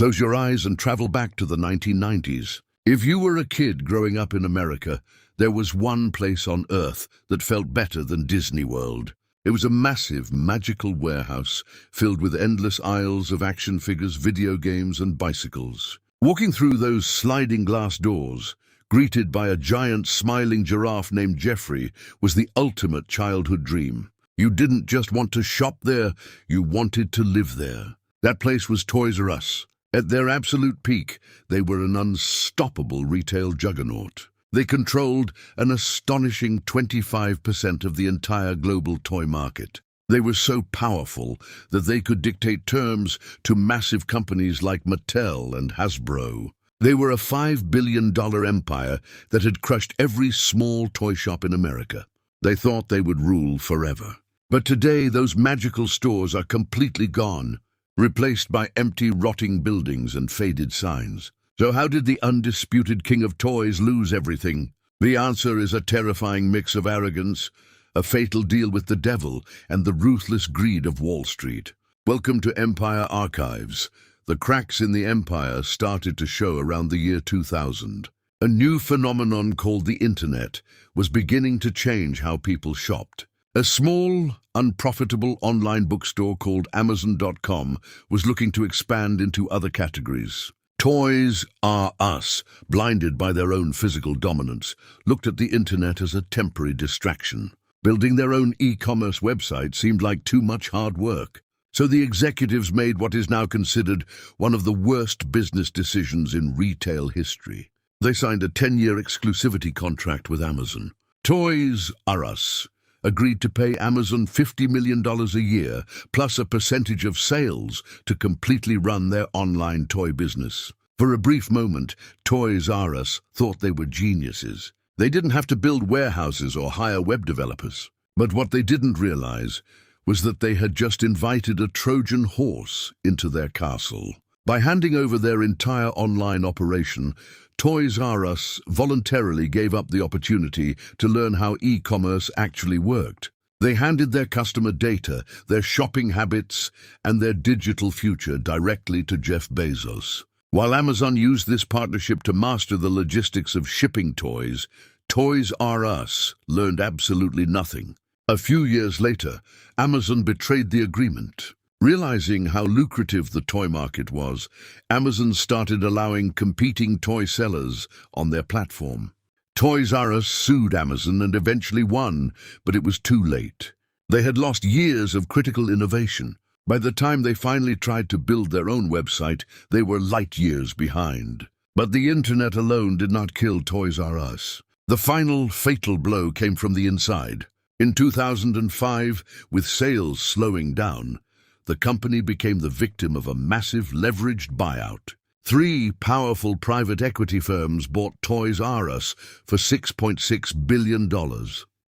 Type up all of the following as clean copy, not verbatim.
Close your eyes and travel back to the 1990s. If you were a kid growing up in America, there was one place on Earth that felt better than Disney World. It was a massive, magical warehouse filled with endless aisles of action figures, video games, and bicycles. Walking through those sliding glass doors, greeted by a giant smiling giraffe named Jeffrey, was the ultimate childhood dream. You didn't just want to shop there, you wanted to live there. That place was Toys R Us. At their absolute peak, they were an unstoppable retail juggernaut. They controlled an astonishing 25% of the entire global toy market. They were so powerful that they could dictate terms to massive companies like Mattel and Hasbro. They were a $5 billion empire that had crushed every small toy shop in America. They thought they would rule forever. But today, those magical stores are completely gone, replaced by empty, rotting buildings and faded signs. So how did the undisputed king of toys lose everything? The answer is a terrifying mix of arrogance, a fatal deal with the devil, and the ruthless greed of Wall Street. Welcome to Empire Archives. The cracks in the empire started to show around the year 2000. A new phenomenon called the Internet was beginning to change how people shopped. A small, unprofitable online bookstore called Amazon.com was looking to expand into other categories. Toys R Us, blinded by their own physical dominance, looked at the internet as a temporary distraction. Building their own e-commerce website seemed like too much hard work. So the executives made what is now considered one of the worst business decisions in retail history. They signed a 10-year exclusivity contract with Amazon. Toys R Us agreed to pay Amazon $50 million a year, plus a percentage of sales, to completely run their online toy business. For a brief moment, Toys R Us thought they were geniuses. They didn't have to build warehouses or hire web developers. But what they didn't realize was that they had just invited a Trojan horse into their castle. By handing over their entire online operation, Toys R Us voluntarily gave up the opportunity to learn how e-commerce actually worked. They handed their customer data, their shopping habits, and their digital future directly to Jeff Bezos. While Amazon used this partnership to master the logistics of shipping toys, Toys R Us learned absolutely nothing. A few years later, Amazon betrayed the agreement. Realizing how lucrative the toy market was, Amazon started allowing competing toy sellers on their platform. Toys R Us sued Amazon and eventually won, but it was too late. They had lost years of critical innovation. By the time they finally tried to build their own website, they were light years behind. But the internet alone did not kill Toys R Us. The final fatal blow came from the inside. In 2005, with sales slowing down, the company became the victim of a massive leveraged buyout. 3 powerful private equity firms bought Toys R Us for $6.6 billion.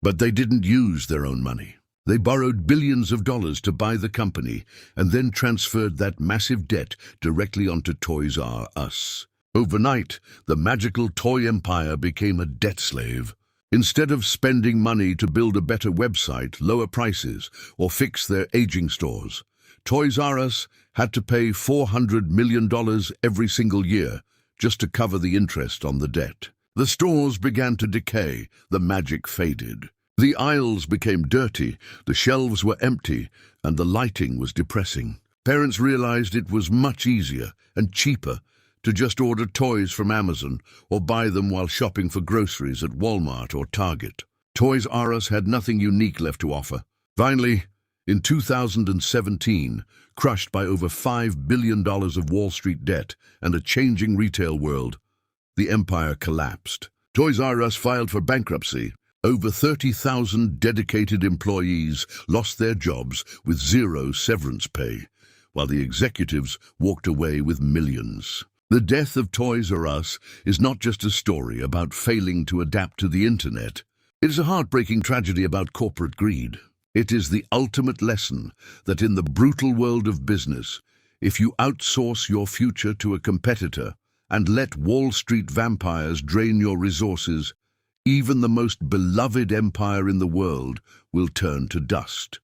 But they didn't use their own money. They borrowed billions of dollars to buy the company and then transferred that massive debt directly onto Toys R Us. Overnight, the magical toy empire became a debt slave. Instead of spending money to build a better website, lower prices, or fix their aging stores, Toys R Us had to pay $400 million every single year just to cover the interest on the debt. The stores began to decay, the magic faded. The aisles became dirty, the shelves were empty, and the lighting was depressing. Parents realized it was much easier and cheaper to just order toys from Amazon or buy them while shopping for groceries at Walmart or Target. Toys R Us had nothing unique left to offer. Finally, in 2017, crushed by over $5 billion of Wall Street debt and a changing retail world, the empire collapsed. Toys R Us filed for bankruptcy. Over 30,000 dedicated employees lost their jobs with zero severance pay, while the executives walked away with millions. The death of Toys R Us is not just a story about failing to adapt to the internet. It is a heartbreaking tragedy about corporate greed. It is the ultimate lesson that in the brutal world of business, if you outsource your future to a competitor and let Wall Street vampires drain your resources, even the most beloved empire in the world will turn to dust.